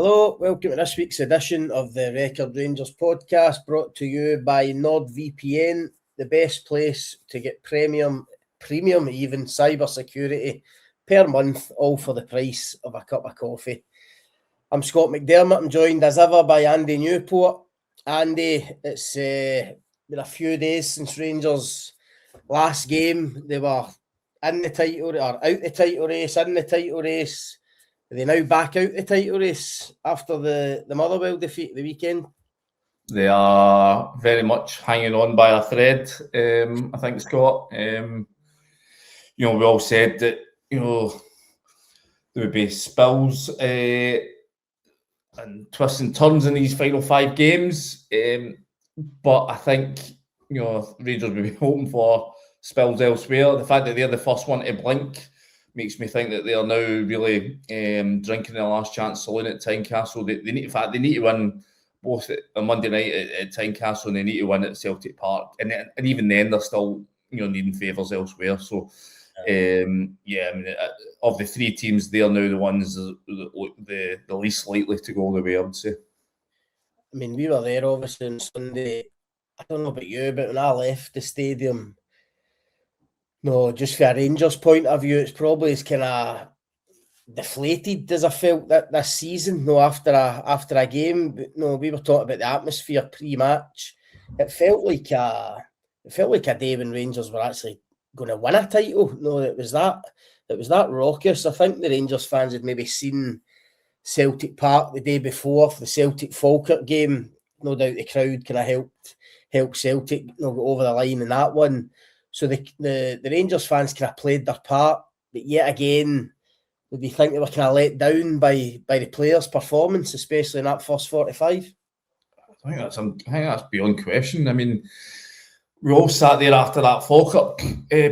Hello, welcome to this week's edition of the Record Rangers podcast, brought to you by NordVPN, the best place to get premium even cyber security per month, all for the price of a cup of coffee. I'm Scott McDermott. I'm joined as ever by Andy Newport. Andy, it's been a few days since Rangers' last game. They were in the title or out the title race, in the title race. Are they now back out the title race after the Motherwell defeat the weekend? They are very much hanging on by a thread, I think, Scott. We all said that, there would be spills and twists and turns in these final 5 games. But I think, Rangers will be hoping for spills elsewhere. The fact that they're the first one to blink makes me think that they are now really drinking their last chance saloon at Tynecastle. They need to win both on Monday night at Tynecastle, and they need to win at Celtic Park. And even then, they're still needing favours elsewhere. So, of the 3 teams, they are now the ones the least likely to go all the way, I would say. I mean, we were there obviously on Sunday. I don't know about you, but when I left the stadium, no, just from a Rangers point of view, it's probably as kind of deflated as I felt that this season. No, after a game, but no, we were talking about the atmosphere pre-match. It felt like a day when Rangers were actually going to win a title. No, it was that raucous. I think the Rangers fans had maybe seen Celtic Park the day before for the Celtic Falkirk game. No doubt the crowd kind of helped Celtic go over the line in that one. So the Rangers fans kind of played their part, but yet again, would you think they were kind of let down by the players' performance, especially in that first 45? I think that's beyond question. I mean, we all sat there after that Falkirk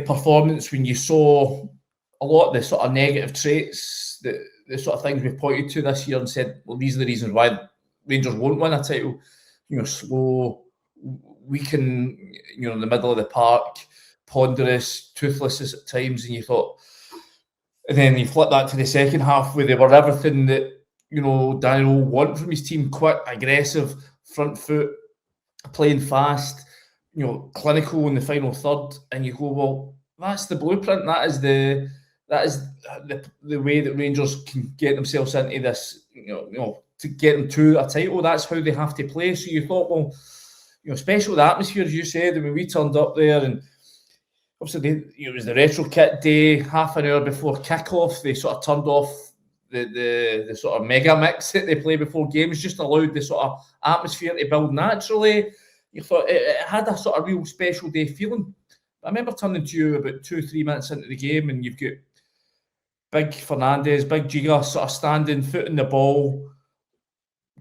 performance when you saw a lot of the sort of negative traits, the sort of things we've pointed to this year, and said, well, these are the reasons why Rangers won't win a title. Slow, weaken, in the middle of the park, ponderous, toothless at times, and you thought, and then you flip that to the second half where they were everything that Danny Rohl want from his team: quick, aggressive, front foot, playing fast, clinical in the final third. And you go, well, that's the blueprint. That is the way that Rangers can get themselves into this. To get them to a title, that's how they have to play. So you thought, well, especially the atmosphere, as you said. I mean, we turned up there and obviously, it was the retro kit day. Half an hour before kickoff, they sort of turned off the sort of mega mix that they play before games, just allowed the sort of atmosphere to build naturally. You thought it had a sort of real special day feeling. I remember turning to you about 2-3 minutes into the game, and you've got big Fernandez, big Giga sort of standing, foot in the ball,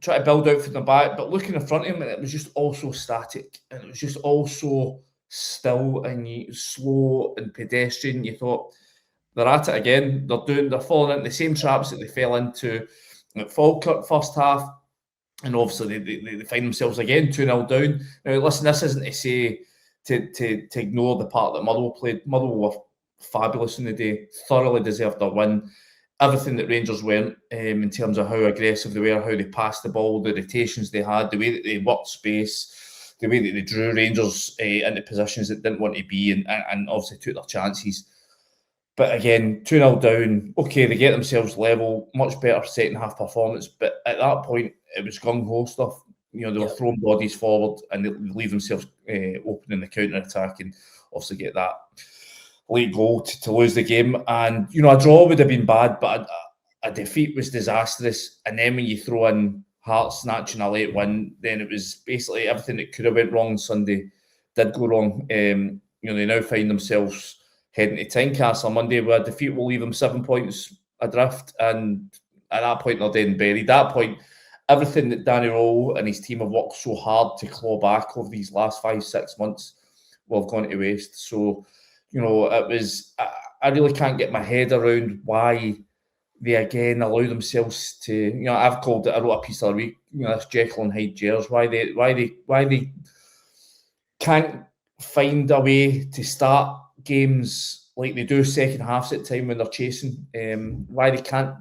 try to build out from the back, but looking in front of him, and it was just also static, and it was just also still and slow and pedestrian. You thought, they're at it again. They're falling into the same traps that they fell into at Falkirk first half, and obviously they find themselves again 2-0 down. Now, listen, this isn't to say to ignore the part that Motherwell played. Motherwell were fabulous in the day, thoroughly deserved their win. Everything that Rangers weren't, in terms of how aggressive they were, how they passed the ball, the rotations they had, the way that they worked space, the way that they drew Rangers into positions that didn't want to be, and obviously took their chances. But again, 2-0 down, okay, they get themselves level, much better second half performance, but at that point, it was gung-ho stuff. They were throwing bodies forward and they leave themselves open in the counter-attack, and obviously get that late goal to lose the game. And, a draw would have been bad, but a defeat was disastrous. And then when you throw in Hearts snatching a late win, then it was basically everything that could have went wrong on Sunday did go wrong. They now find themselves heading to Tynecastle on Monday, where a defeat will leave them 7 points adrift. And at that point, they're dead and buried. At that point, everything that Danny Rohl and his team have worked so hard to claw back over these last 5-6 months will have gone to waste. So, it was, I really can't get my head around why they again allow themselves to, I've called it, I wrote a piece of the week, this Jekyll and Hyde Gers, why they can't find a way to start games like they do second halves at time when they're chasing, why they can't,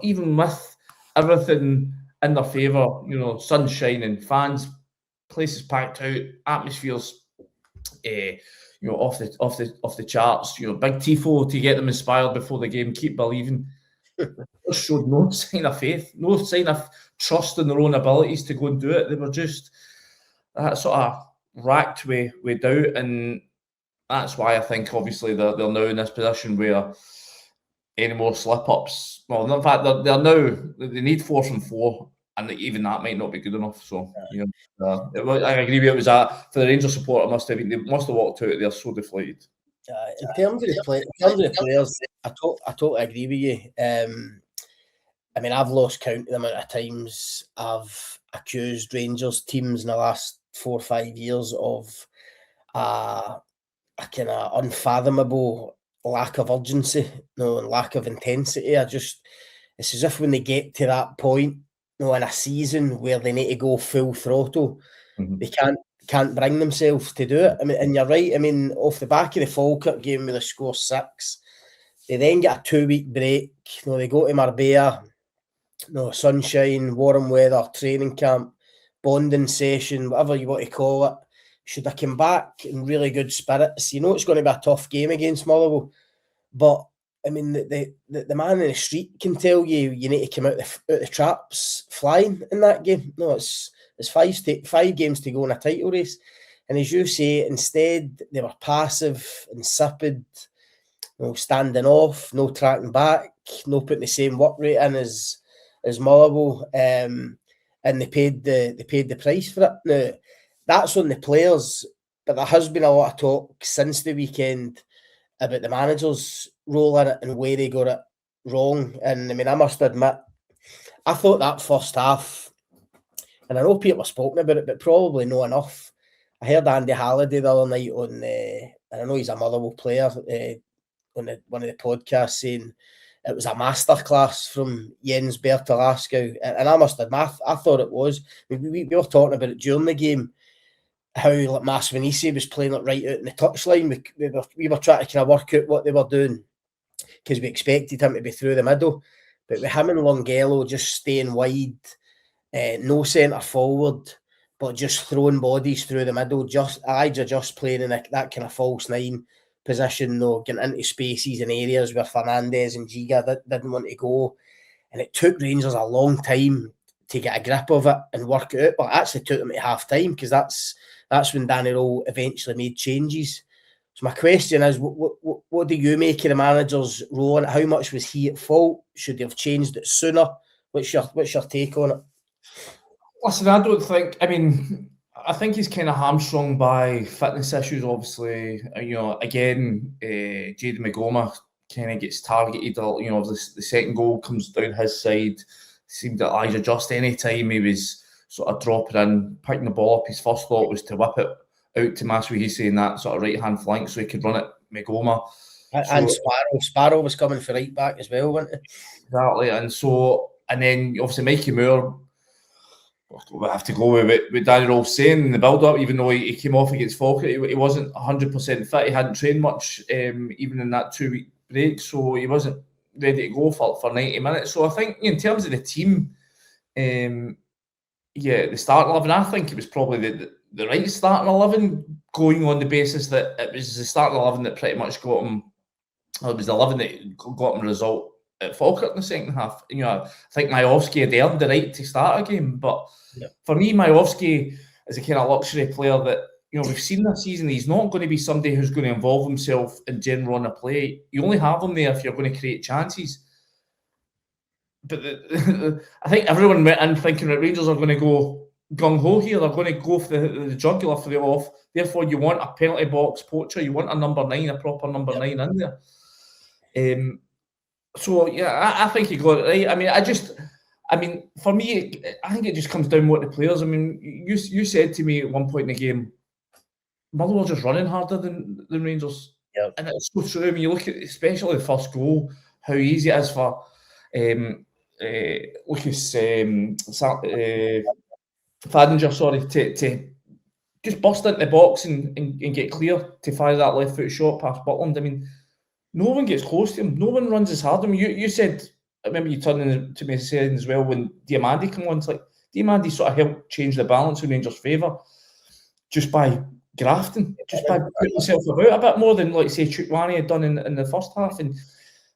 even with everything in their favour. You know, sun shining, fans, places packed out, atmospheres, you know, off the charts. You know, big tifo to get them inspired before the game. Keep believing. Just showed no sign of faith, no sign of trust in their own abilities to go and do it. They were just that sort of racked with doubt, and that's why I think obviously they're now in this position where any more slip-ups, well, in fact, they're now, they need 4 from 4, and even that might not be good enough. So, you know, I agree with you. It was for the Rangers supporter, they must have walked out there so deflated. In terms of the players, I totally agree with you. I mean, I've lost count of the amount of times I've accused Rangers teams in the last 4 or 5 years of a kind of unfathomable lack of urgency, and lack of intensity. It's as if when they get to that point, in a season where they need to go full throttle, they can't bring themselves to do it. I mean, and you're right. I mean, off the back of the Falkirk game where they score 6, they then get a 2-week break. They go to Marbella. Sunshine, warm weather, training camp, bonding session, whatever you want to call it. Should have come back in really good spirits. You know it's going to be a tough game against Motherwell, but I mean the man in the street can tell you need to come out the traps flying in that game. No, it's 5 games to go in a title race, and as you say, instead they were passive, insipid, standing off, no tracking back, no putting the same work rate in as Motherwell, and they paid the price for it. Now, that's on the players, but there has been a lot of talk since the weekend about the manager's role in it and where they got it wrong. And I mean, I must admit, I thought that first half, and I know people have spoken about it, but probably not enough. I heard Andy Halliday the other night on, and I know he's a Motherwell player, on one of the podcasts, saying it was a masterclass from Jens Bertolaskau, and I must admit, I thought it was. We were talking about it during the game, how like Masvanisi was playing it right out in the touchline. We were trying to kind of work out what they were doing because we expected him to be through the middle, but with him and Longello just staying wide, no centre forward, but just throwing bodies through the middle. Elijah just playing in that kind of false 9 position, getting into spaces and areas where Fernandez and Giga didn't want to go, and it took Rangers a long time to get a grip of it and work it out. But it actually took them to half time, because that's when Danny Rohl eventually made changes. So my question is, what do you make of the manager's role, and how much was he at fault? Should they have changed it sooner? What's your take on it? Listen, I think he's kind of hamstrung by fitness issues, obviously. Again, Jayden Magoma kind of gets targeted. The second goal comes down his side. It seemed that Elijah just any time he was sort of dropping in, picking the ball up, his first thought was to whip it out to Maswahisi in that sort of right-hand flank so he could run it Magoma. And Sparrow was coming for right back as well, wasn't he? Exactly. And then obviously Mikey Moore, we have to go with Danny Rohl saying in the build-up, even though he came off against Falkirk, he wasn't 100% fit. He hadn't trained much, even in that 2-week break, so he wasn't ready to go for 90 minutes. So I think in terms of the team, the starting 11, I think it was probably the right starting 11, going on the basis that it was the starting 11 that pretty much got him. It was the 11 that got him a result at Falkirk in the second half. I think Majowski had earned the right to start a game, but for me, Majowski is a kind of luxury player that we've seen this season. He's not going to be somebody who's going to involve himself in general run of play. You only have him there if you're going to create chances. But I think everyone went in thinking that Rangers are going to go gung-ho here. They're going to go for the jugular for the off. Therefore, you want a penalty box poacher. You want a number 9, a proper number 9 in there. I think he got it right. For me, I think it just comes down to what the players. You said to me at one point in the game, Motherwell just running harder than Rangers. Yeah. And it's so true. You look at especially the first goal, how easy it is for Lucas Fadinger, to just burst into the box and get clear to fire that left foot shot past Butland. No one gets close to him. No one runs as hard. You said I remember you turning to me saying as well when Diamandi came on, it's like Diamandi sort of helped change the balance in Rangers' favour just by grafting, just by putting himself about a bit more than, like, say, Chukwani had done in the first half. And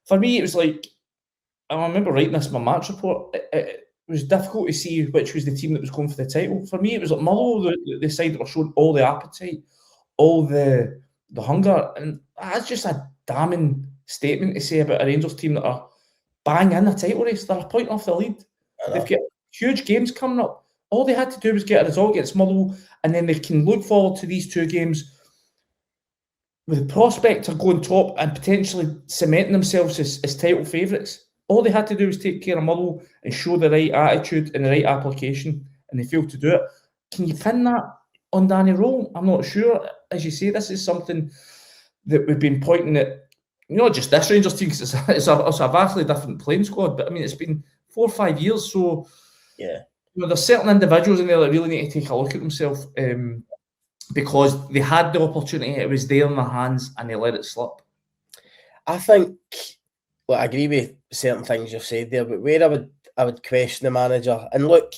for me, it was like, I remember writing this in my match report, it was difficult to see which was the team that was going for the title. For me, it was like Motherwell, the side that were showing all the appetite, all the hunger. And that's just a damning statement to say about a Rangers team that are bang in the title race. They're a point off the lead. They've got huge games coming up. All they had to do was get a result against Motherwell, and then they can look forward to these two games with the prospect of going top and potentially cementing themselves as title favourites. All they had to do was take care of Motherwell and show the right attitude and the right application, and they failed to do it. Can you pin that on Danny Rohl? I'm not sure. As you say, this is something that we've been pointing at, not just this Rangers team, because it's a vastly different playing squad, but I mean, it's been 4 or 5 years, so yeah. There's certain individuals in there that really need to take a look at themselves because they had the opportunity, it was there in their hands, and they let it slip. I think, I agree with certain things you've said there, but where I would question the manager, and look,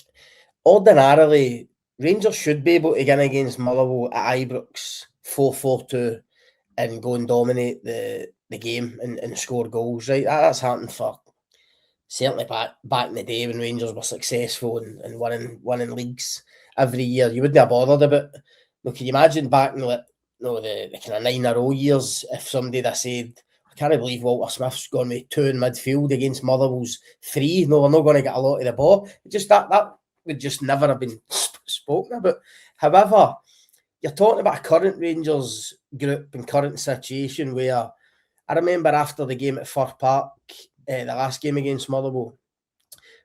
ordinarily, Rangers should be able to get against Motherwell at Ibrox 4-4-2 and go and dominate the game and score goals, right? That's happened for certainly back in the day when Rangers were successful and winning leagues every year. You wouldn't have bothered about. Can you imagine back in the kind of 9 in a row years if somebody had said, I can't believe Walter Smith's gone with 2 in midfield against Motherwell's 3. No, we're not going to get a lot of the ball. Just that would just never have been spoken about. However, you're talking about a current Rangers group and current situation where I remember after the game at Fir Park, the last game against Motherwell,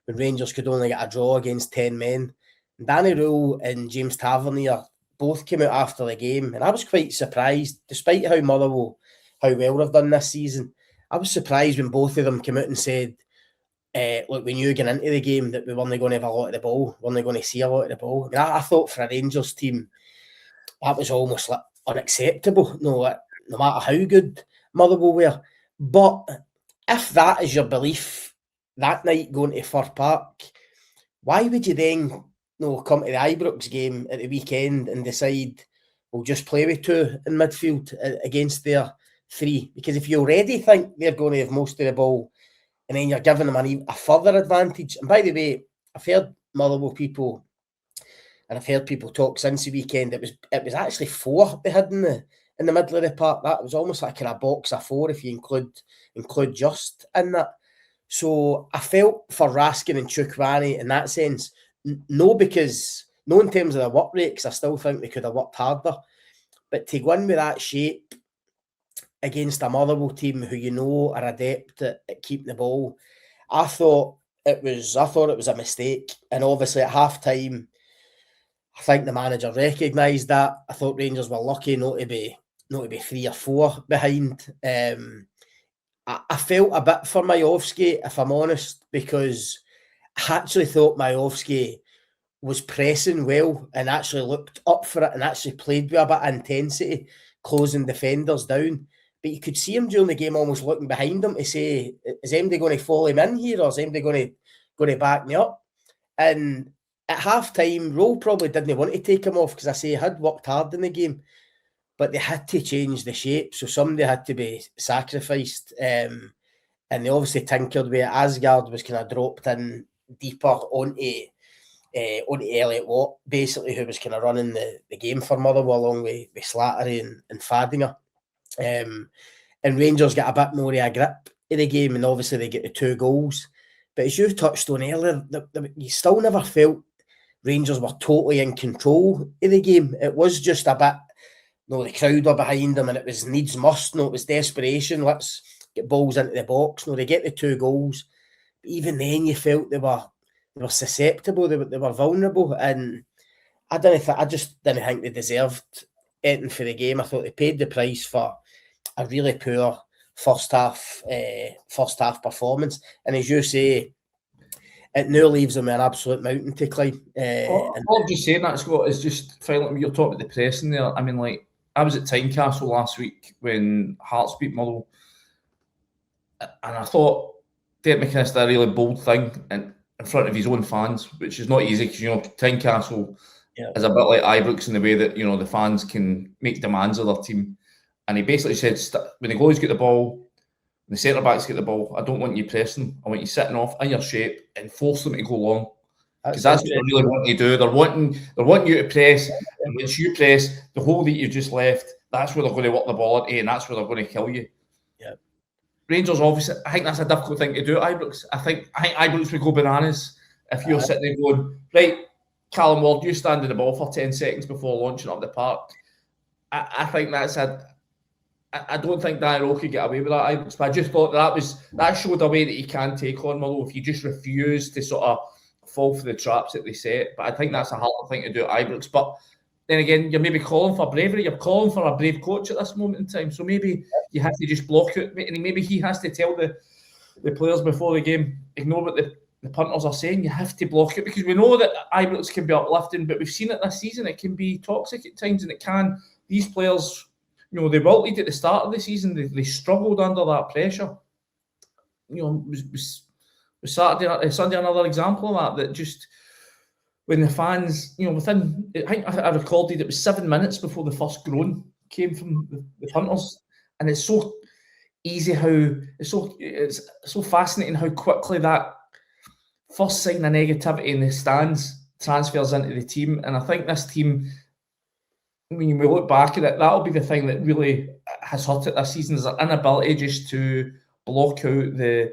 when Rangers could only get a draw against 10 men, Danny Rohl and James Tavernier both came out after the game, and I was quite surprised, despite how well they've done this season. I was surprised when both of them came out and said, look, we knew going into the game that we weren't going to have a lot of the ball, we weren't going to see a lot of the ball. I mean, I thought for a Rangers team, that was almost like unacceptable, no matter how good Motherwell were. But if that is your belief that night going to Fir Park, why would you then come to the Ibrox game at the weekend and decide we'll just play with 2 in midfield against their 3? Because if you already think they're going to have most of the ball and then you're giving them a further advantage. And by the way, I've heard Motherwell people and I've heard people talk since the weekend, it was actually 4 they had in the middle of the park. That was almost like a box of 4 if you include Just in that. So I felt for Raskin and Chukwani in that sense, no in terms of the work rate, because I still think they could have worked harder. But to go in with that shape against a Motherwell team who are adept at keeping the ball, I thought it was a mistake. And obviously at half time, I think the manager recognised that. I thought Rangers were lucky not to be 3 or 4 behind. I felt a bit for Majowski, if I'm honest, because I actually thought Majowski was pressing well and actually looked up for it and actually played with a bit of intensity, closing defenders down. But you could see him during the game almost looking behind him to say, is MD going to follow him in here or is MD going to back me up? And at half-time, Rohl probably didn't want to take him off because he had worked hard in the game, but they had to change the shape, so somebody had to be sacrificed. And they obviously tinkered with it. Asgard was kind of dropped in deeper onto Elliot Watt, basically, who was kind of running the game for Motherwell along with Slattery and Fadinger. And Rangers get a bit more of a grip in the game, and obviously they get the 2 goals. But as you touched on earlier, you still never felt Rangers were totally in control of the game. It was just a bit, the crowd were behind them and it was needs must, it was desperation. Let's get balls into the box. They get the 2 goals. But even then you felt they were susceptible, they were vulnerable. And I just didn't think they deserved anything for the game. I thought they paid the price for a really poor first half performance. And as you say, it now leaves them an absolute mountain to climb. I'm just saying that, Scott, is just finally, you're talking about the pressing there. I mean, like, I was at Tynecastle last week when Hearts beat Motherwell, and I thought Derek McInnes did a really bold thing in front of his own fans, which is not easy because, Tynecastle is a bit like Ibrox in the way that, the fans can make demands of their team. And he basically said, when the goalies get the ball, when the centre-backs get the ball, I don't want you pressing. I want you sitting off in your shape and force them to go long. Because that's what they're really wanting to do. They're wanting you to press. And once you press, the hole that you just left, that's where they're going to work the ball into, and that's where they're going to kill you. Yeah. Rangers, obviously, I think that's a difficult thing to do at Ibrox. I think Ibrox would go bananas if you're sitting there going, right, Callum Ward, you stand in the ball for 10 seconds before launching up the park. I think that's I don't think Danny Rohl could get away with that at Ibrox, but I just thought that showed a way that you can take on Motherwell if you just refuse to sort of fall for the traps that they set. But I think that's a harder thing to do at Ibrox. But then again, you're maybe calling for bravery. You're calling for a brave coach at this moment in time. So maybe you have to just block it. And maybe he has to tell the players before the game, ignore what the punters are saying. You have to block it because we know that Ibrox can be uplifting, but we've seen it this season. It can be toxic at times, and it can. These players, they wilted at the start of the season. They struggled under that pressure. Was Sunday another example of that just when the fans, within, I think I recorded it was 7 minutes before the first groan came from the punters, and it's so easy it's so fascinating how quickly that first sign of negativity in the stands transfers into the team. And I think this team, when we look back at it, that'll be the thing that really has hurt it this season, is their inability just to block out the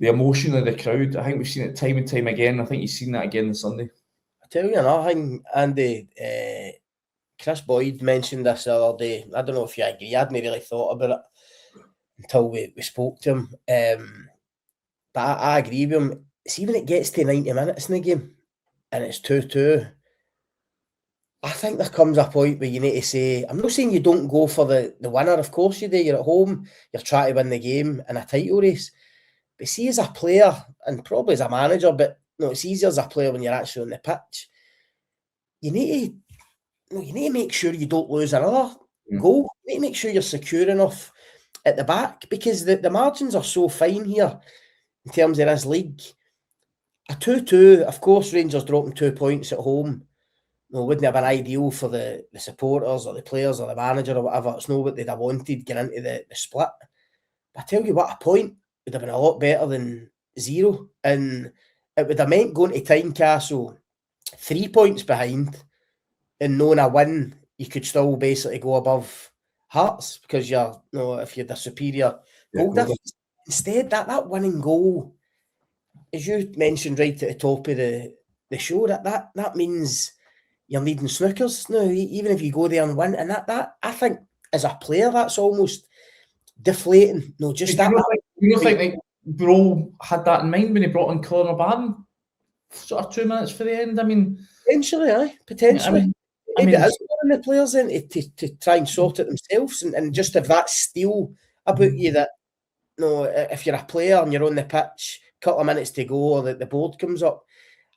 emotion of the crowd. I think we've seen it time and time again. I think you've seen that again this Sunday. I tell you another thing, Andy, Chris Boyd mentioned this the other day. I don't know if you agree. I hadn't really thought about it until we spoke to him. But I agree with him. See, when it gets to 90 minutes in the game and it's 2-2, I think there comes a point where you need to say, I'm not saying you don't go for the winner, of course you do. You're at home, you're trying to win the game in a title race. But see, as a player, and probably as a manager, but it's easier as a player when you're actually on the pitch, you need to make sure you don't lose another goal. You need to make sure you're secure enough at the back, because the margins are so fine here in terms of this league. A 2-2, of course, Rangers dropping 2 points at home, wouldn't have been ideal for the supporters or the players or the manager or whatever. It's not what they'd have wanted getting into the split. But I tell you what, a point would have been a lot better than 0. And it would have meant going to Tynecastle 3 points behind and knowing a win, you could still basically go above Hearts because you're, if you're the superior goal difference. Instead, that winning goal, as you mentioned right at the top of the show, that means you're needing snookers now, even if you go there and win. And that I think, as a player, that's almost deflating. No, just that. You don't think Rohl had that in mind when he brought in Connor Barron sort of 2 minutes for the end? I mean, potentially. Maybe it is one of the players in to try and sort it themselves and just have that steel about you that, if you're a player and you're on the pitch, a couple of minutes to go, or the board comes up,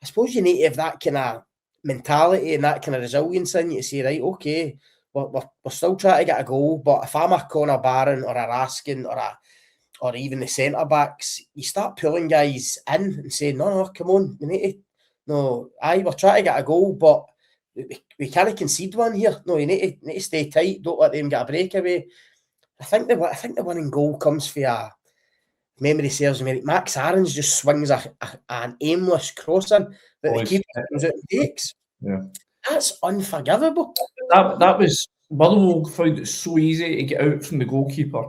I suppose you need to have that kind of mentality and that kind of resilience in you to say, right, okay, we're still trying to get a goal, but if I'm a Connor Barron or a Raskin or even the centre backs, you start pulling guys in and saying, no, come on, we need to, we're trying to get a goal, but we can't concede one here. No, you need to stay tight. Don't let them get a breakaway. I think the winning goal comes for memory serves me. Max Aarons just swings an aimless crossing that the keeper comes out and takes. Yeah, that's unforgivable. That was Motherwell found it so easy to get out from the goalkeeper.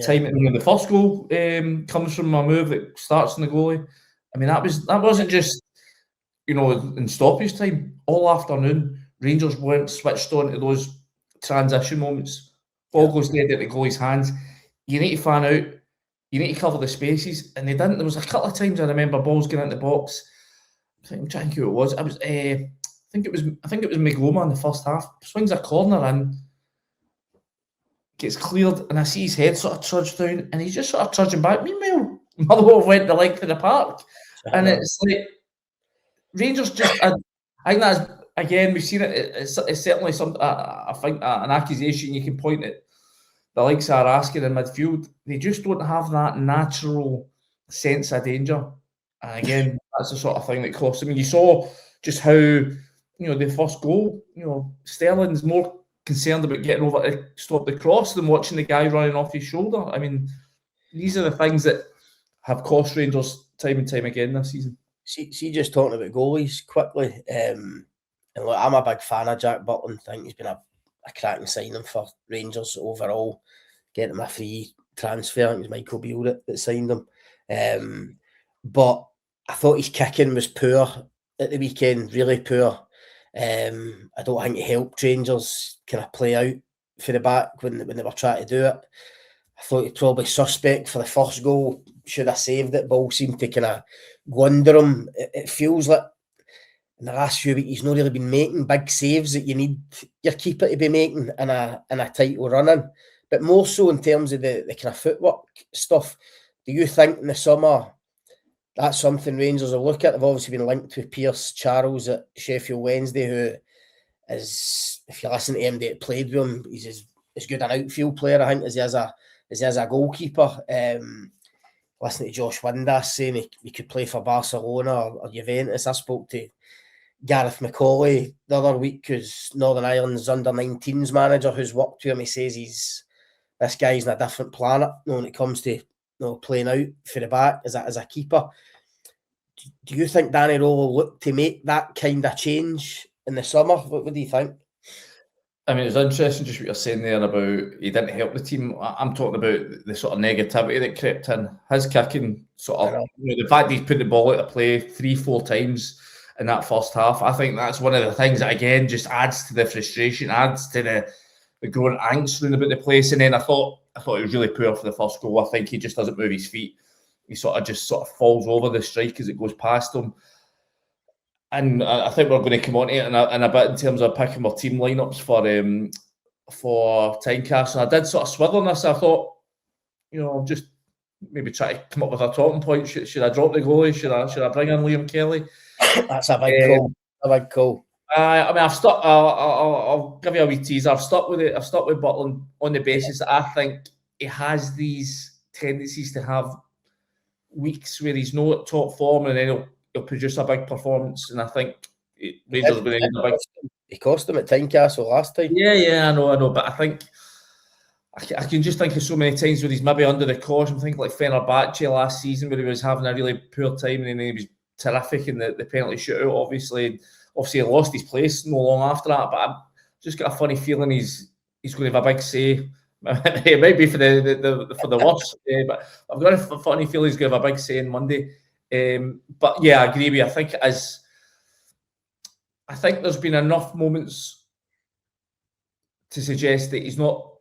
Timing the first goal comes from a move that starts in the goalie. I mean, that wasn't just in stoppage time. All afternoon, Rangers weren't switched on to those transition moments. Ball goes dead at the goalie's hands. You need to fan out. You need to cover the spaces, and they didn't. There was a couple of times I remember balls getting into the box. I'm trying to think who it was. I think it was Migoma in the first half. Swings a corner in, gets cleared, and I see his head sort of trudge down, and he's just sort of trudging back. Meanwhile, Motherwell went the length of the park, and it's like Rangers just. I think that's, again, we've seen it. It's certainly I think an accusation you can point at the likes of Raskin in midfield. They just don't have that natural sense of danger. And again, that's the sort of thing that cost him. You saw just how, the first goal, Sterling's more concerned about getting over to stop the cross than watching the guy running off his shoulder. I mean, these are the things that have cost Rangers time and time again this season. See, just talking about goalies quickly, and look, I'm a big fan of Jack Butland. I think he's been a cracking signing for Rangers overall. Getting him a free transfer. I think it was Michael Beale that signed him. But I thought his kicking was poor at the weekend, really poor. I don't think it helped Rangers kind of play out for the back when they were trying to do it. I thought he probably suspect for the first goal, should have saved it. Ball seemed to kind of go under him. It feels like in the last few weeks he's not really been making big saves that you need your keeper to be making in a title running. But more so in terms of the kind of footwork stuff. Do you think in the summer that's something Rangers will look at? They've obviously been linked with Pierce Charles at Sheffield Wednesday, who is, if you listen to him that played with him, he's as good an outfield player, I think, as he is a goalkeeper. Listening to Josh Windass saying he could play for Barcelona or Juventus. I spoke to Gareth McCauley the other week, who's Northern Ireland's under-19s manager, who's worked with him. He says this guy's in a different planet when it comes to playing out for the back as a keeper. Do you think Danny Rohl will look to make that kind of change in the summer? What do you think? I mean, it's interesting just what you're saying there about he didn't help the team. I'm talking about the sort of negativity that crept in. His kicking sort of, the fact he's put the ball out of play 3-4 times in that first half, I think that's one of the things that, again, just adds to the frustration, adds to the growing angst about the place. And then I thought it was really poor for the first goal. I think he just doesn't move his feet. He sort of falls over the strike as it goes past him. And I think we're going to come on to it in a bit in terms of picking our team lineups for Tynecastle. I did sort of swivel on this. I thought, just maybe try to come up with a talking point. Should I drop the goalie? Should I bring in Liam Kelly? That's a big call. A big call. I mean, I've stuck. I'll give you a wee teaser. I've stuck with it. I've stuck with Butland on the basis that I think he has these tendencies to have weeks where he's not at top form, and then he'll produce a big performance. And I think Rangers will need a big. He cost them at Tynecastle last time. Yeah, I know. But I think I can just think of so many times where he's maybe under the cosh. I'm thinking like Fenerbahce last season, where he was having a really poor time, and then he was terrific in the penalty shootout. Obviously, he lost his place no long after that. But I've just got a funny feeling he's going to have a big say. It might be for the worst, but I've got a funny feeling he's going to have a big say on Monday. But yeah, I agree with you. I think there's been enough moments to suggest that he's not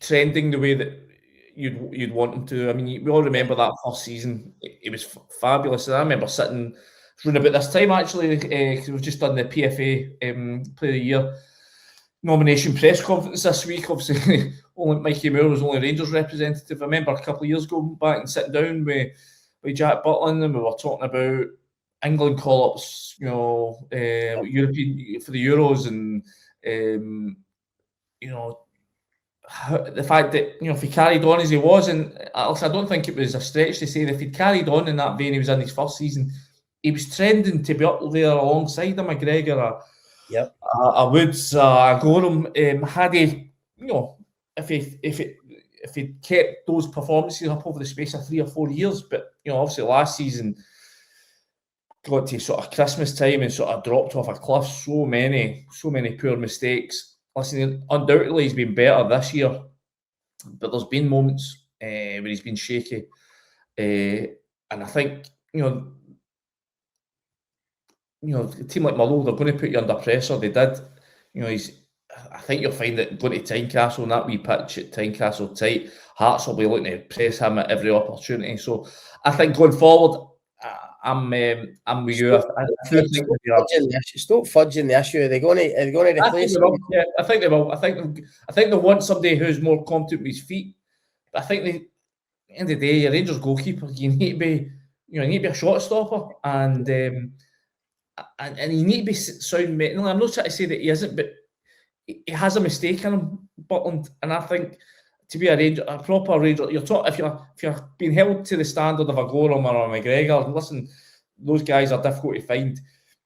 trending the way that you'd want him to. I mean, we all remember that first season. It was fabulous. And I remember sitting around about this time, actually, because we've just done the PFA Player of the Year nomination press conference this week. Obviously, only Mikey Moore was only Rangers representative. I remember a couple of years ago back and sitting down with Jack Butland, and we were talking about England call-ups, European for the Euros, and the fact that if he carried on as he was, and I don't think it was a stretch to say that if he'd carried on in that vein he was in his first season, he was trending to be up there alongside a McGregor, a Woods, a Gorham. Had he, if he'd kept those performances up over the space of 3 or 4 years, but obviously last season got to sort of Christmas time and sort of dropped off a cliff. So many poor mistakes. Listen, undoubtedly he's been better this year, but there's been moments where he's been shaky, and I think a team like Motherwell, they're going to put you under pressure. They did, I think you'll find that going to Tynecastle and that wee pitch at Tynecastle tight, Hearts will be looking to press him at every opportunity. So I think going forward, I'm with you. Stop fudging the issue. Are they going to replace him? Yeah, I think they will. I think they want somebody who's more competent with his feet. But I think at the end of the day, your Rangers goalkeeper, you need to be a shot stopper, and you need to be sound mentally. I'm not trying to say that he isn't, but he has a mistake in him, Butland, and I think to be a proper Ranger, if you're being held to the standard of a Gorham or a McGregor, listen, those guys are difficult to find,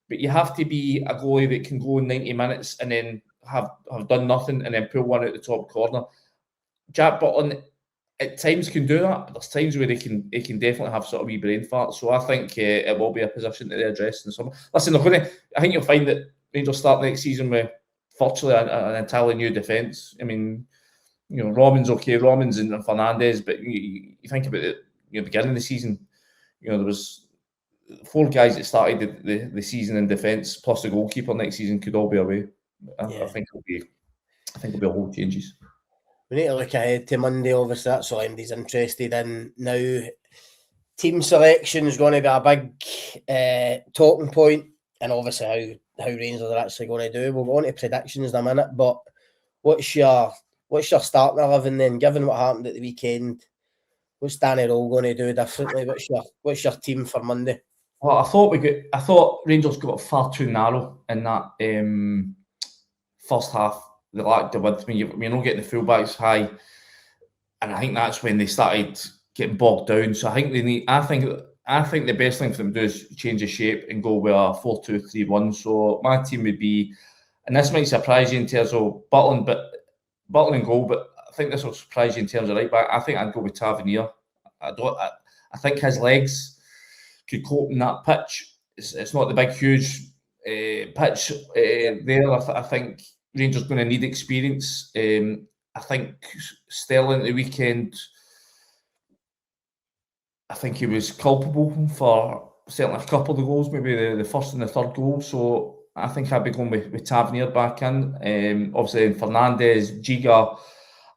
but you have to be a goalie that can go 90 minutes and then have done nothing and then pull one out the top corner. Jack Butland at times can do that, but there's times where they can definitely have sort of wee brain fart. So I think it will be a position that they address in the summer. Listen, I think you'll find that Rangers start next season with virtually an entirely new defence. I mean, Romans and Fernandes, but you think about it, beginning of the season, there was 4 guys that started the season in defence, plus the goalkeeper next season could all be away. I think it'll be a whole changes. We need to look ahead to Monday, obviously. That's all MD's interested in now. Team selection is going to be a big talking point, and obviously how Rangers are actually going to do. We'll go on to predictions in a minute, but what's your starting 11 then? Given what happened at the weekend, what's Danny Rohl going to do differently? What's your team for Monday? Well, I thought Rangers got far too narrow in that first half. They lacked the width. You're not getting the fullbacks high, and I think that's when they started getting bogged down. So I think I think the best thing for them to do is change the shape and go with a 4-2-3-1. So my team would be, and this might surprise you in terms of Butland and goal, but I think this will surprise you in terms of right back. I think I'd go with Tavernier. I think his legs could cope in that pitch. It's not the big, huge pitch there. I think Rangers going to need experience. I think Sterling the weekend, I think he was culpable for certainly a couple of the goals, maybe the first and the third goal. So I think I'd be going with Tavernier back in. Obviously, Fernandes, Giga,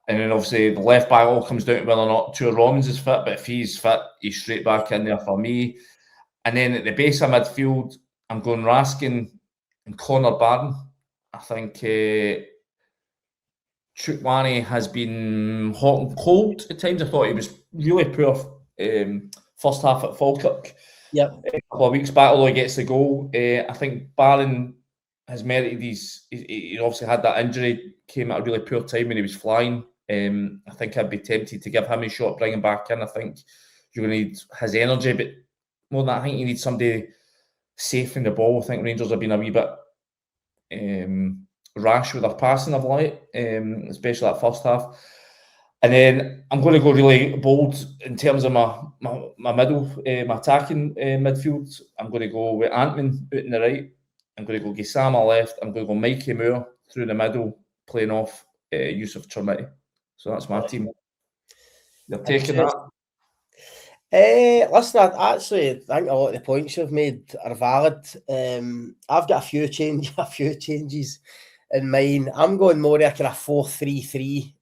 and then obviously the left back all comes down to whether or not Tua Romans is fit. But if he's fit, he's straight back in there for me. And then at the base of midfield, I'm going Raskin and Connor Barron. I think Chukwani has been hot and cold at times. I thought he was really poor first half at Falkirk. Yep. A couple of weeks back, although he gets the goal. I think Barron has merited these. He obviously had that injury, came at a really poor time when he was flying. I think I'd be tempted to give him a shot, bring him back in. I think you're going to need his energy, but more than that, I think you need somebody safe in the ball. I think Rangers have been a wee bit rash with their passing of late, especially that first half. And then I'm going to go really bold in terms of my middle, my attacking midfield. I'm going to go with Antman out in the right. I'm going to go Gisama left. I'm going to go Mikey Moore through the middle, playing off Yusuf Chermiti. So that's my team. They're taking that. Listen, I think a lot of the points you've made are valid. I've got a few changes in mine. I'm going more like a 4-3-3.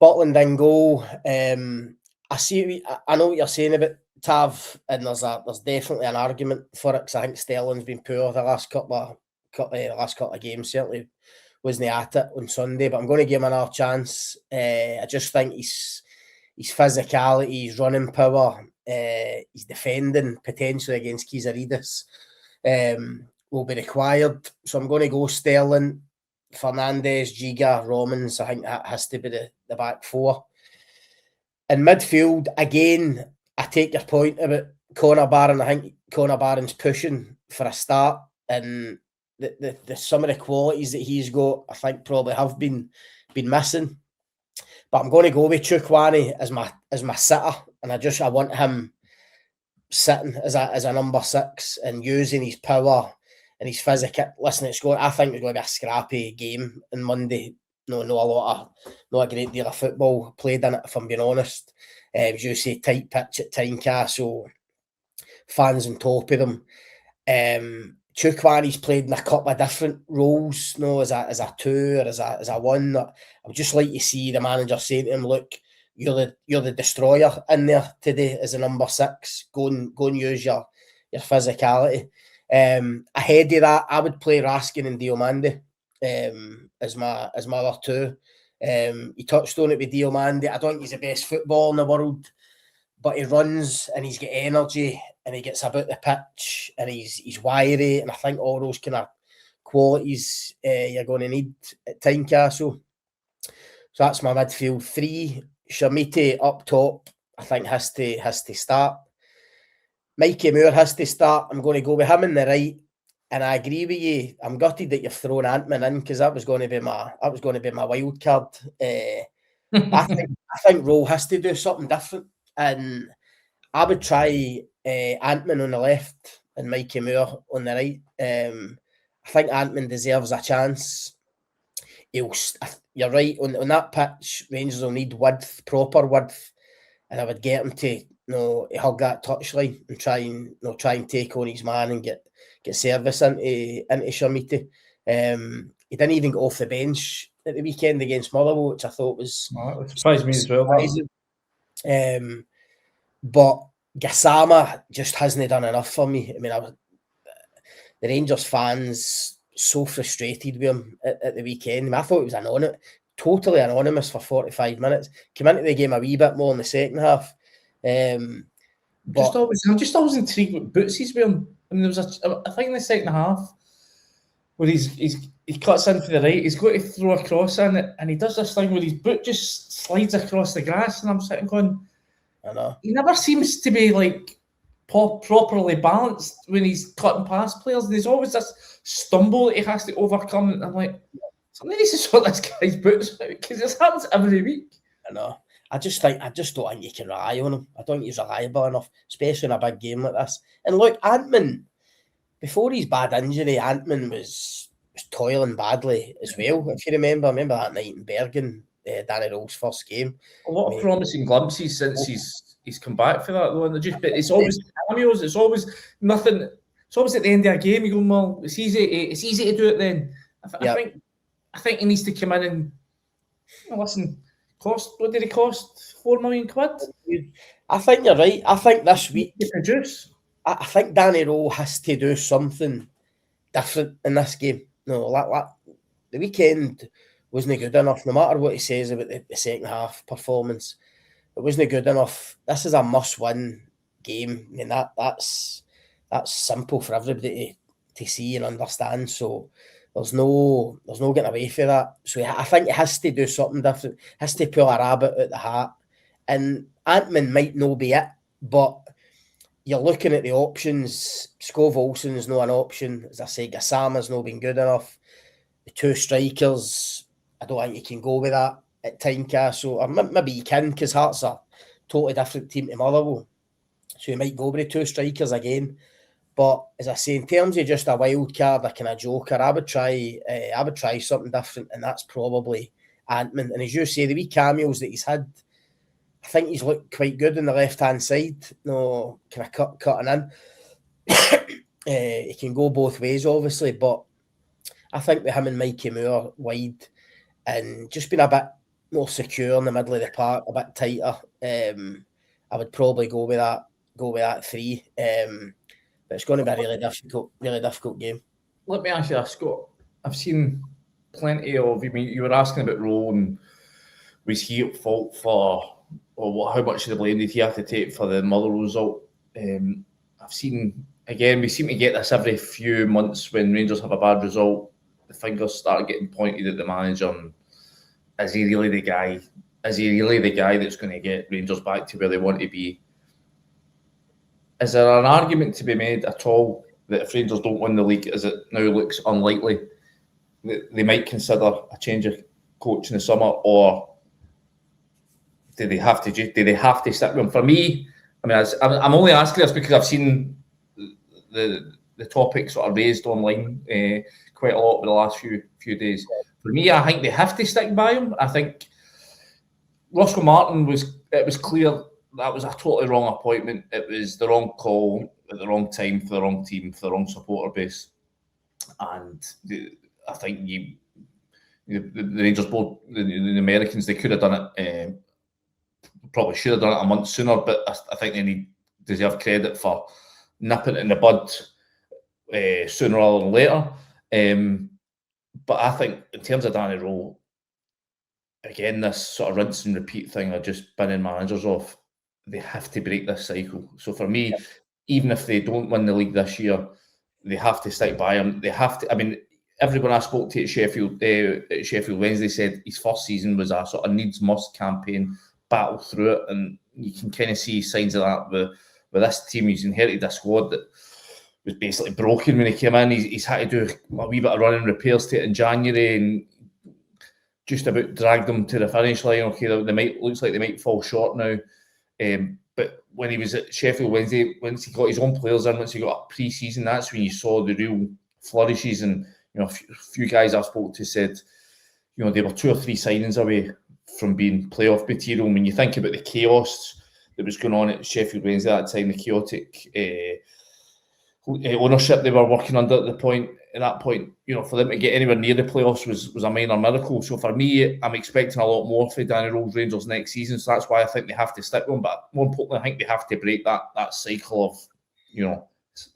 Butland in goal. I know what you're saying about Tav, and there's definitely an argument for it because I think Sterling's been poor the last couple of games. Certainly wasn't at it on Sunday, but I'm going to give him another chance. I just think his physicality, his running power, his defending potentially against Kizaridis will be required. So I'm going to go Sterling, Fernandes, Giga, Romans. I think that has to be the back four. In midfield, again, I take your point about Connor Barron. I think Connor Barron's pushing for a start, and the some of the qualities that he's got, I think, probably have been missing. But I'm going to go with Chukwani as my sitter, and I want him sitting as a number 6 and using his power and his physical. Listen, I think it's going to be a scrappy game on Monday. Not a great deal of football played in it, if I'm being honest. As you say, tight pitch at Tynecastle, fans on top of them. Chukwani's played in a couple of different roles, as a 2 or as a 1. I would just like to see the manager saying to him, "Look, you're the destroyer in there today as a number 6. Go and use your physicality." Ahead of that, I would play Raskin and Diomande as my other 2. He touched on it with Diomande. I don't think he's the best footballer in the world, but he runs and he's got energy and he gets about the pitch and he's wiry, and I think all those kind of qualities you're going to need at Tynecastle. So that's my midfield three. Shamiti up top, I think has to start. Mikey Moore has to start. I'm going to go with him in the right. And I agree with you. I'm gutted that you've thrown Ant-Man in because that was going to be my wild card. I think Rohl has to do something different, and I would try Ant-Man on the left and Mikey Moore on the right. I think Ant-Man deserves a chance. You're right on that pitch. Rangers will need width, proper width, and I would get him to hug that touchline and try and take on his man and get service into Shamiti. He didn't even go off the bench at the weekend against Motherwell, which I thought was surprised me as well. But Gassama just hasn't done enough for me. I mean, the Rangers fans so frustrated with him at the weekend. I mean, I thought he was totally anonymous for 45 minutes. Came into the game a wee bit more in the second half. I'm just always intrigued with boots he's wearing. I mean, there was I think in the second half where he cuts in for the right, he's got to throw a cross in it, and he does this thing where his boot just slides across the grass, and I'm sitting going, I know. He never seems to be like properly balanced when he's cutting past players. There's always this stumble that he has to overcome, and I'm like, somebody needs to sort this guy's boots out because this happens every week. I know. I just don't think you can rely on him. I don't think he's reliable enough, especially in a big game like this. And look, Ant-Man, before his bad injury, Ant-Man was toiling badly as well. If you remember that night in Bergen, Danny Rohl's first game. A lot of promising glimpses since he's come back for that though, and it's always cameos. It's always nothing. It's always at the end of a game. You go, well, it's easy to do it then. I think he needs to come in and listen. What did it cost? £4 million? I think you're right. I think this week to produce. I think Danny Rohl has to do something different in this game. No, the weekend wasn't good enough. No matter what he says about the second half performance, it wasn't good enough. This is a must-win game. I mean that's simple for everybody to see and understand. So there's no getting away from that. So I think it has to do something different. Has to pull a rabbit out the hat. And Ant-Man might not be it, but you're looking at the options. Skov Olsen's not an option. As I say, Gassama's not been good enough. The two strikers, I don't think you can go with that at Tynecastle. Or maybe you can, because Hearts are a totally different team to Motherwell. So you might go with the two strikers again. But as I say, in terms of just a wild card, a kind of joker, I would try something different, and that's probably Ant-Man. And as you say, the wee cameos that he's had, I think he's looked quite good on the left-hand side. No, kind of cutting in. He can go both ways, obviously, but I think with him and Mikey Moore wide and just being a bit more secure in the middle of the park, a bit tighter, I would probably go with that three. But it's going to be a really difficult game. Let me ask you this, Scott. I've seen plenty of. I mean, you were asking about Rohl and was he at fault for, or how much of the blame did he have to take for the Motherwell result? I've seen again. We seem to get this every few months when Rangers have a bad result. The fingers start getting pointed at the manager. And is he really the guy? Is he really the guy that's going to get Rangers back to where they want to be? Is there an argument to be made at all that if Rangers don't win the league, as it now looks unlikely, that they might consider a change of coach in the summer, or do they have to stick with him? For me, I mean, I'm only asking this because I've seen the topic sort of raised online quite a lot over the last few days. For me, I think they have to stick by him. I think Roscoe Martin it was clear that was a totally wrong appointment. It was the wrong call at the wrong time for the wrong team, for the wrong supporter base. And I think the Rangers board, the Americans, they could have done it, probably should have done it a month sooner, but I think they deserve credit for nipping it in the bud sooner rather than later. But I think in terms of Danny Rohl, again, this sort of rinse and repeat thing of just binning managers off, they have to break this cycle. So for me, even if they don't win the league this year, they have to stick by him. They have to. I mean, everyone I spoke to at Sheffield Wednesday said his first season was a sort of needs must campaign, battle through it, and you can kind of see signs of that with this team. He's inherited a squad that was basically broken when he came in. He's had to do a wee bit of running repairs to it in January, and just about dragged them to the finish line. Okay, looks like they might fall short now. But when he was at Sheffield Wednesday, once he got his own players in, once he got a pre-season, that's when you saw the real flourishes. And a few guys I've spoken to said, they were 2 or 3 signings away from being playoff material. When you think about the chaos that was going on at Sheffield Wednesday at that time, the chaotic ownership they were working under at that point, for them to get anywhere near the playoffs was a minor miracle. So for me, I'm expecting a lot more for Danny Rohl's Rangers next season. So that's why I think they have to stick with him. But more importantly, I think they have to break that cycle of,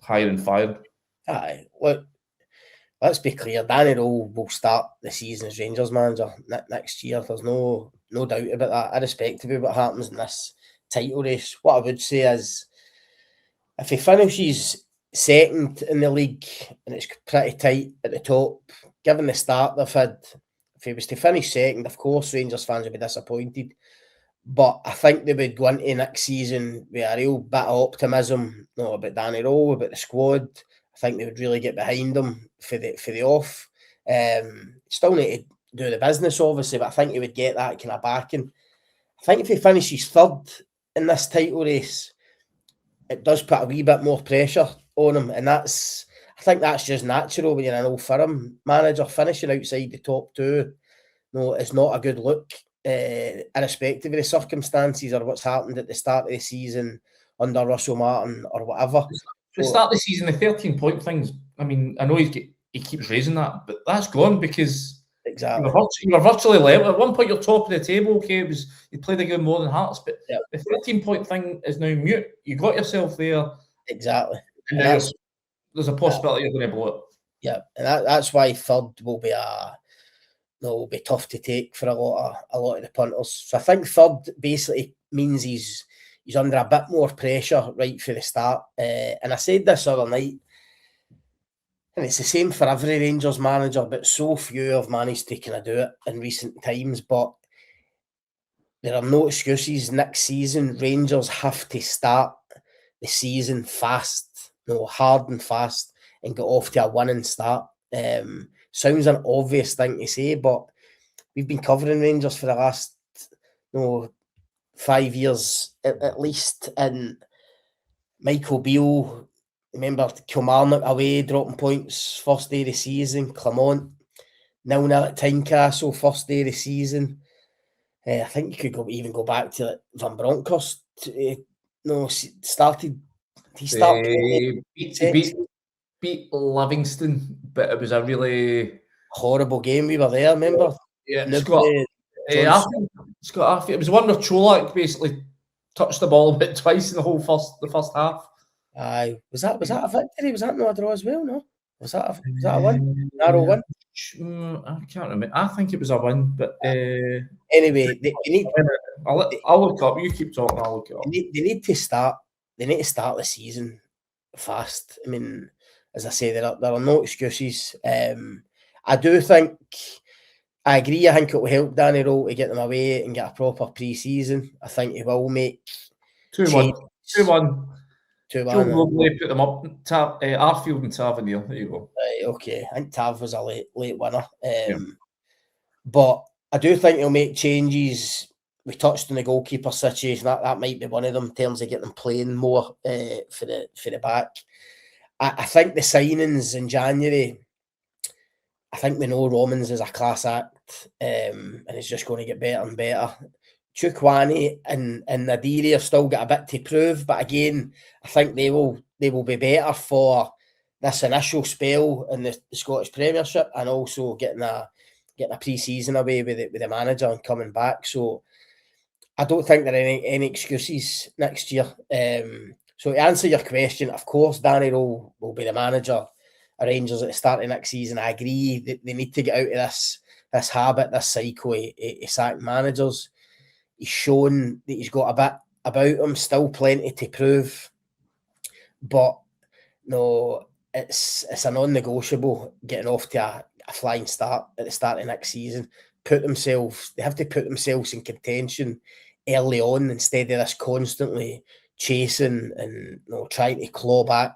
hiring fired. Aye, look, let's be clear. Danny Rohl will start the season as Rangers manager next year. There's no doubt about that. Irrespective of what happens in this title race, what I would say is, if he finishes second in the league and it's pretty tight at the top, given the start they've had, if he was to finish second, of course Rangers fans would be disappointed, but I think they would go into next season with a real bit of optimism about Danny Rohl, about the squad. I think they would really get behind him for the off. Still need to do the business obviously, but I think he would get that kind of backing. I think if he finishes third in this title race, it does put a wee bit more pressure on him, and I think that's just natural when you're an old firm manager. Finishing outside the top 2, it's not a good look, irrespective of the circumstances or what's happened at the start of the season under Russell Martin or whatever. The start of the season, the 13-point things, I mean, I know he keeps raising that, but that's gone because exactly you were virtually level. At one point, you're top of the table. Okay, you played a game more than Hearts, but the 13-point thing is now mute. You got yourself there. Exactly. And now there's a possibility you're going to blow it. Yeah, and that's why third will be tough to take for a lot of the punters. So I think third basically means he's under a bit more pressure right for the start. And I said this other night, and it's the same for every Rangers manager, but so few have managed to kind of do it in recent times. But there are no excuses. Next season, Rangers have to start the season fast, hard and fast, and get off to a winning start. Sounds an obvious thing to say, but we've been covering Rangers for the last 5 years at least. And Michael Beale, remember Kilmarnock away, dropping points first day of the season. Clermont 0-0 at Tynecastle first day of the season. I think you could even go back to Van Bronckhorst. Started. He beat Livingston, but it was a really horrible game. We were there, remember? Yeah, Scott Arfield. It was one where Cholak basically touched the ball about twice in the first half. Aye, was that a victory? Was that not a draw as well? No, was that a win? Narrow win. I can't remember. I think it was a win, but anyway, they need. I'll look up. You keep talking. I'll look it up. They need to start. They need to start the season fast. I mean, as I say, there are no excuses. I do think. I agree. I think it will help Danny Rohl to get them away and get a proper pre-season. I think he will make 2-1. 2-1. Joe Robley put them up. Arfield and Tavernier. There you go. Right, okay. I think Tav was a late winner. But I do think he'll make changes. We touched on the goalkeeper situation. That might be one of them in terms of getting them playing more for the back. I think the signings in January, I think we know Romans is a class act, and it's just going to get better and better. Chukwani and Nadiri have still got a bit to prove, but again, I think they will be better for this initial spell in the Scottish Premiership, and also getting a pre-season away with the manager and coming back. So I don't think there are any excuses next year. So to answer your question, of course, Danny Rohl will be the manager of Rangers at the start of next season. I agree that they need to get out of this habit, this cycle of sacking managers. He's shown that he's got a bit about him, still plenty to prove. But no, it's a non-negotiable getting off to a flying start at the start of next season. They have to put themselves in contention early on instead of this constantly chasing and trying to claw back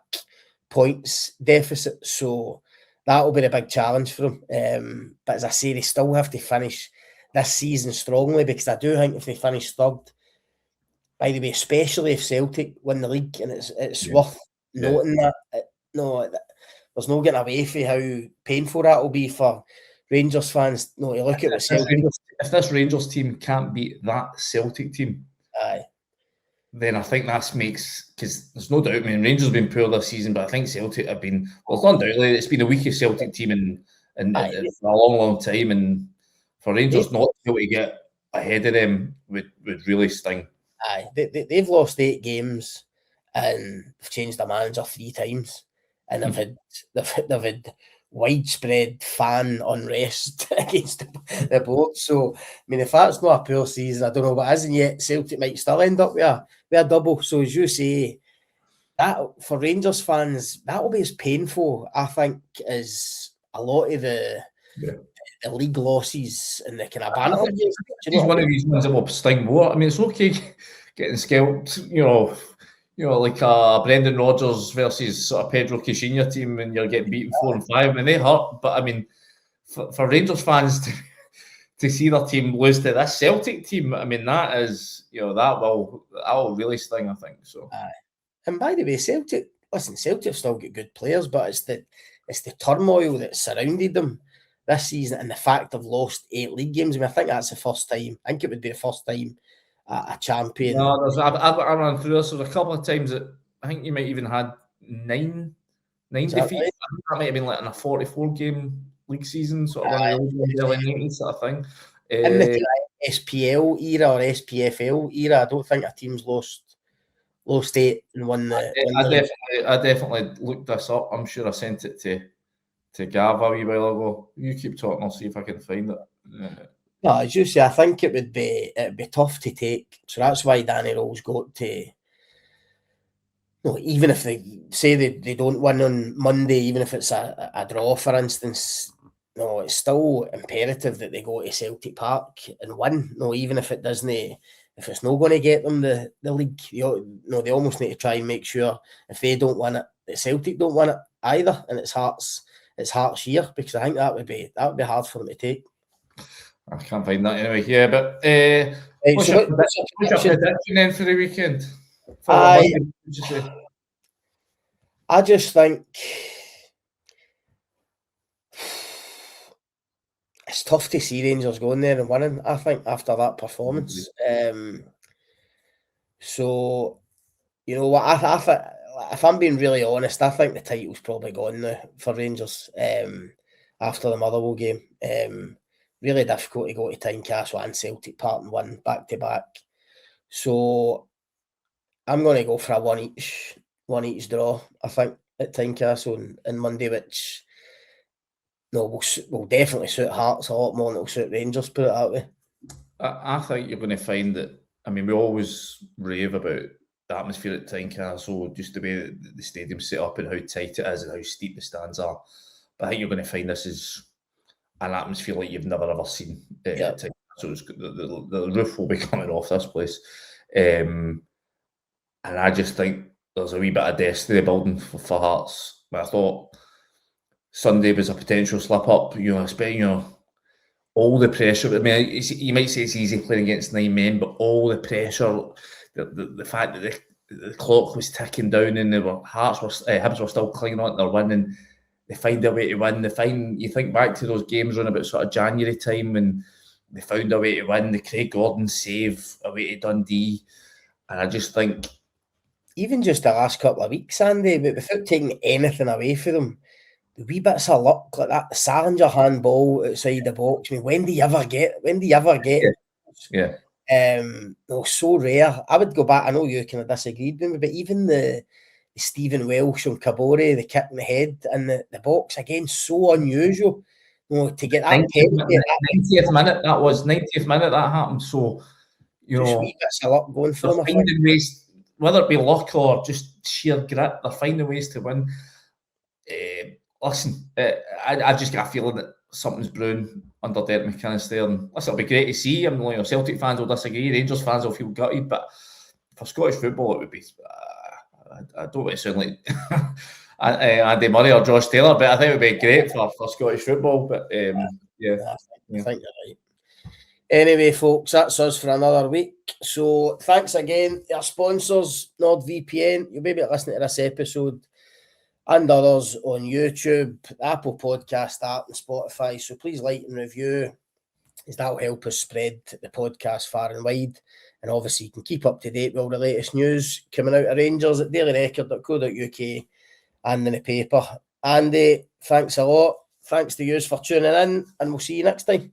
points deficit. So that will be a big challenge for them. But as I say, they still have to finish this season strongly, because I do think if they finish third, by the way, especially if Celtic win the league, and it's worth noting that there's no getting away from how painful that will be for Rangers fans. To look at what Celtic. If this Rangers team can't beat that Celtic team, then I think that makes, because there's no doubt. I mean, Rangers have been poor this season, but I think Celtic have been. Well, undoubtedly, it's been the weakest Celtic team in for a long time, and for Rangers not to be able to get ahead of them would really sting. They've lost 8 games and they've changed their manager 3 times, and they've had widespread fan unrest against the board. So, I mean, if that's not a poor season, I don't know what is, and yet Celtic might still end up with a double. So, as you say, that for Rangers fans, that will be as painful, I think, as a lot of the league losses and the kind of banter. He's one of these ones that will sting more. I mean, it's okay getting scalped, like Brendan Rodgers versus sort of Pedro Caixinha team, and you're getting beaten 4 and 5, and they hurt. But I mean, for Rangers fans to see their team lose to this Celtic team, I mean, that is, that will really sting, I think. So. And by the way, Celtic have still got good players, but it's the turmoil that surrounded them this season, and the fact they've lost 8 league games. I mean, I think that's the first time. I think it would be the first time a champion. No, I ran through this. There's a couple of times that I think you might even had 9 defeats. Right? That might have been like in a 44-game league season, sort of one of those early 90s sort of thing. In the SPL era or SPFL era, I don't think a team's lost 8 and won the. I definitely looked this up. I'm sure I sent it to Gav a wee while ago. You keep talking, I'll see if I can find it. No, as you say, I think it'd be tough to take. So that's why Danny Rohl's got to. Even if they say they don't win on Monday, even if it's a draw, for instance, it's still imperative that they go to Celtic Park and win. Even if it doesn't, if it's not going to get them the league, they almost need to try and make sure if they don't win it, that Celtic don't win it either, and it's Hearts year, because I think that would be hard for them to take. I can't find that anyway. Yeah, but what's your prediction then for the weekend? I just think it's tough to see Rangers going there and winning, I think, after that performance. So, what I think, if I'm being really honest, I think the title's probably gone now for Rangers after the Motherwell game. Really difficult to go to Tynecastle and Celtic Park and win back-to-back. So I'm going to go for a one each draw, I think, at Tynecastle and Monday, which will definitely suit Hearts a lot more than it'll suit Rangers, put it that way. I think you're going to find that, I mean, we always rave about the atmosphere at Tynecastle, just the way the stadium's set up and how tight it is and how steep the stands are. But I think you're going to find this is an atmosphere like you've never ever seen at Tynecastle. The roof will be coming off this place. And I just think there's a wee bit of destiny building for Hearts. I thought Sunday was a potential slip up, all the pressure. I mean, you might say it's easy playing against 9 men, but all the pressure, the fact that the clock was ticking down and Hibs were still clinging on, they're winning. They find a way to win. You think back to those games around about sort of January time, and they found a way to win. The Craig Gordon save away to Dundee, and I just think, even just the last couple of weeks, Andy, but without taking anything away from them, the wee bits of luck like that, the Salinger handball outside the box. I mean, when do you ever get it? Yeah. So rare. I would go back. I know you kind of disagreed with me, but even the Stephen Welsh from Cabore, the kick in the head and the box, again, so unusual. To get that 90th minute, that was 90th minute that happened. So, just wee bits of luck going for them. Finding ways, whether it be luck or just sheer grit, they're finding ways to win. Listen, I just got a feeling that something's brewing under Derek McInnes there. And listen, it'll be great to see. I'm only Celtic fans will disagree, Rangers fans will feel gutted, but for Scottish football, it would be. I don't want to sound like Andy Murray or Josh Taylor, but I think it would be great for Scottish football. But I think you're right. Anyway, folks, that's us for another week. So thanks again to our sponsors, NordVPN. You'll be able to listen to this episode and others on YouTube, Apple Podcast app and Spotify. So please like and review, as that will help us spread the podcast far and wide. And obviously you can keep up to date with all the latest news coming out of Rangers at dailyrecord.co.uk and in the paper. Andy, thanks a lot. Thanks to you for tuning in, and we'll see you next time.